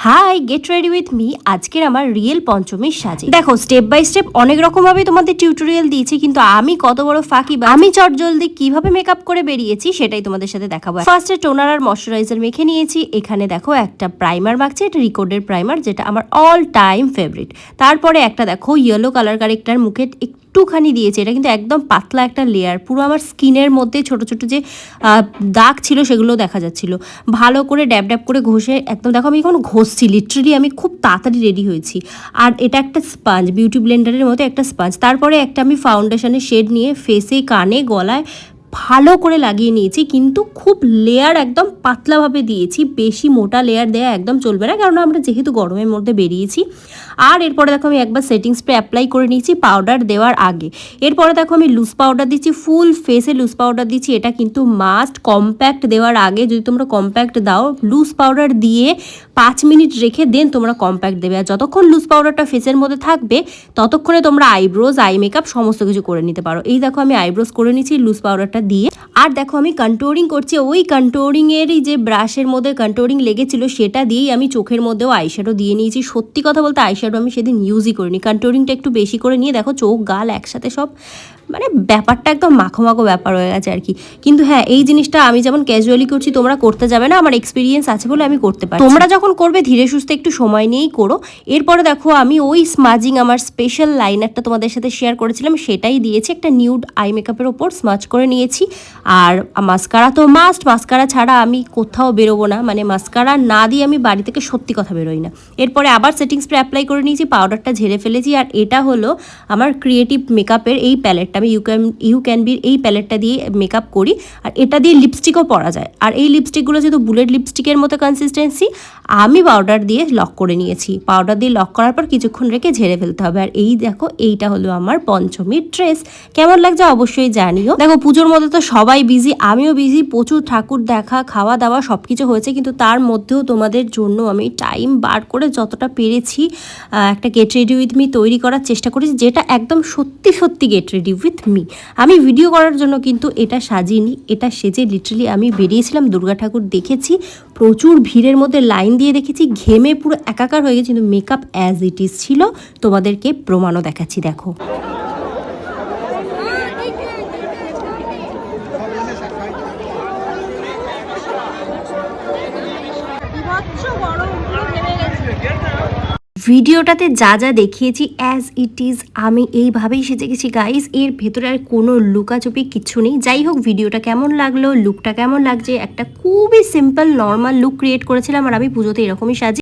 High, get ready with me. আজকের আমার real পঞ্চমীর সাজে দেখো, স্টেপ বাই স্টেপ অনেক রকম ভাবে তোমাদের টিউটোরিয়াল দিয়েছি, কিন্তু আমি কত বড় ফাঁকি বা আমি চটজলদি কিভাবে মেকআপ করে বেরিয়েছি সেটাই তোমাদের সাথে দেখাবো। ফার্স্টে টোনার আর ময়শ্চারাইজার মেখে নিয়েছি। এখানে দেখো একটা প্রাইমার মাখছি, এটা রিকোডের প্রাইমার, যেটা আমার অল টাইম ফেভারিট। তারপরে একটা দেখো ইয়েলো কালার কারেক্টার মুখে একটুখানি দিয়েছে, এটা কিন্তু একদম পাতলা একটা লেয়ার, পুরো আমার স্কিনের মধ্যে ছোট ছোট যে দাগ ছিল সেগুলো দেখা যাচ্ছিল। ভালো করে ড্যাব ড্যাব করে ঘষে একদম দেখো আমি এখন ঘষছি, লিটারালি আমি খুব তাড়াতাড়ি রেডি হয়েছি। আর এটা একটা স্পাঞ্জ, বিউটি ব্লেন্ডারের মতো একটা স্পাঞ্জ। তারপরে একটা আমি ফাউন্ডেশনের শেড নিয়ে ফেসে, কানে, গলায় ভালো করে লাগিয়ে নিয়েছি, কিন্তু খুব লেয়ার একদম পাতলাভাবে দিয়েছি। বেশি মোটা লেয়ার দেওয়া একদম চলবে না, কারণ আমরা যেহেতু গরমের মধ্যে বেরিয়েছি। আর এরপরে দেখো আমি একবার সেটিং স্প্রে অ্যাপ্লাই করে নিয়েছি পাউডার দেওয়ার আগে। এরপরে দেখো আমি লুজ পাউডার দিচ্ছি, ফুল ফেসে লুজ পাউডার দিচ্ছি। এটা কিন্তু মাস্ট, কম্প্যাক্ট দেওয়ার আগে যদি তোমরা কম্প্যাক্ট দাও, লুজ পাউডার দিয়ে 5 মিনিট রেখে দেন তোমরা কম্প্যাক্ট দেবে। আর যতক্ষণ লুজ পাউডারটা ফেসের মধ্যে থাকবে ততক্ষণে তোমরা আইব্রোজ, আই মেকআপ সমস্ত কিছু করে নিতে পারো। এই দেখো আমি আইব্রোজ করে নিচ্ছি লুজ পাউডারটা দিয়ে। আর দেখো আমি কন্ট্রোলিং করছি, ওই কন্ট্রোলিংয়েরই যে ব্রাশের মধ্যে কন্ট্রোলিং লেগেছিল সেটা দিয়েই আমি চোখের মধ্যেও আইশ্যাডো দিয়ে নিয়েছি। সত্যি কথা বলতে আইশ্যাডো আমি সেদিন ইউজই করিনি, কন্ট্রোলিংটা একটু বেশি করে নিয়ে দেখো চোখ গাল একসাথে সব, মানে ব্যাপারটা একদম মাখো মাখো ব্যাপার হয়ে গেছে আর কি। কিন্তু হ্যাঁ, এই জিনিসটা আমি যেমন ক্যাজুয়ালি করছি, তোমরা করতে যাবে না, আমার এক্সপিরিয়েন্স আছে বলে আমি করতে পারি। তোমরা যখন করবে ধীরে সুস্থে একটু সময় নিয়েই করো। এরপরে দেখো আমি ওই স্মাজিং, আমার স্পেশাল লাইনারটা তোমাদের সাথে শেয়ার করেছিলাম, সেটাই দিয়েছি। একটা নিউড আই মেকআপের ওপর স্মাজ করে নিয়েছি। আর মাস্কারা তো মাস্ট, মাস্কারা ছাড়া আমি কোথাও বেরোবো না, মানে মাস্কারা না দিয়ে আমি বাড়ি থেকে সত্যি কথা বেরোই না। এরপরে আবার সেটিং স্প্রে অ্যাপ্লাই করে নিয়েছি, পাউডারটা ঝেড়ে ফেলেছি। আর এটা হলো আমার ক্রিয়েটিভ মেকআপের এই প্যালেটটা, আমি ইউ ক্যান বির এই প্যালেটটা দিয়ে মেকআপ করি। আর এটা দিয়ে লিপস্টিকও পরা যায়। আর এই লিপস্টিকগুলো যেহেতু বুলেট লিপস্টিকের মতো কনসিস্টেন্সি, আমি পাউডার দিয়ে লক করে নিয়েছি। পাউডার দিয়ে লক করার পর কিছুক্ষণ রেখে ঝেড়ে ফেলতে হবে। আর এই দেখো, এইটা হলো আমার পঞ্চমীর ড্রেস। কেমন লাগছে অবশ্যই জানিও। দেখো পুজোর মধ্যে তো সবাই বিজি, আমিও বিজি, প্রচুর ঠাকুর দেখা, খাওয়া দাওয়া সব কিছু হয়েছে, কিন্তু তার মধ্যেও তোমাদের জন্য আমি টাইম বার করে যতটা পেরেছি একটা গেট রেডি উইথ মি তৈরি করার চেষ্টা করেছি, যেটা একদম সত্যি সত্যি গেট রেডি উইথ মি। আমি ভিডিও করার জন্য কিন্তু এটা সাজিনি, এটা সেজে লিটারালি আমি বেরিয়েছিলাম। দুর্গা ঠাকুর দেখেছি, প্রচুর ভিড়ের মধ্যে লাইন দিয়ে দেখেছি, ঘেমে পুরো একাকার হয়ে গেছে, কিন্তু মেকআপ অ্যাজ ইট ইজ ছিল। তোমাদেরকে প্রমাণও দেখাচ্ছি, দেখো। ভিডিওটাতে যা যা দেখিয়েছি অ্যাজ ইট ইজ আমি এইভাবেই সেজে গেছি গাইজ। এর ভেতরে আর কোনো লুকাচুপি কিছু নেই। যাই হোক, ভিডিওটা কেমন লাগলো, লুকটা কেমন লাগছে, একটা খুবই সিম্পল নর্মাল লুক ক্রিয়েট করেছিলাম। আর আমি পুজোতে এরকমই সাজি।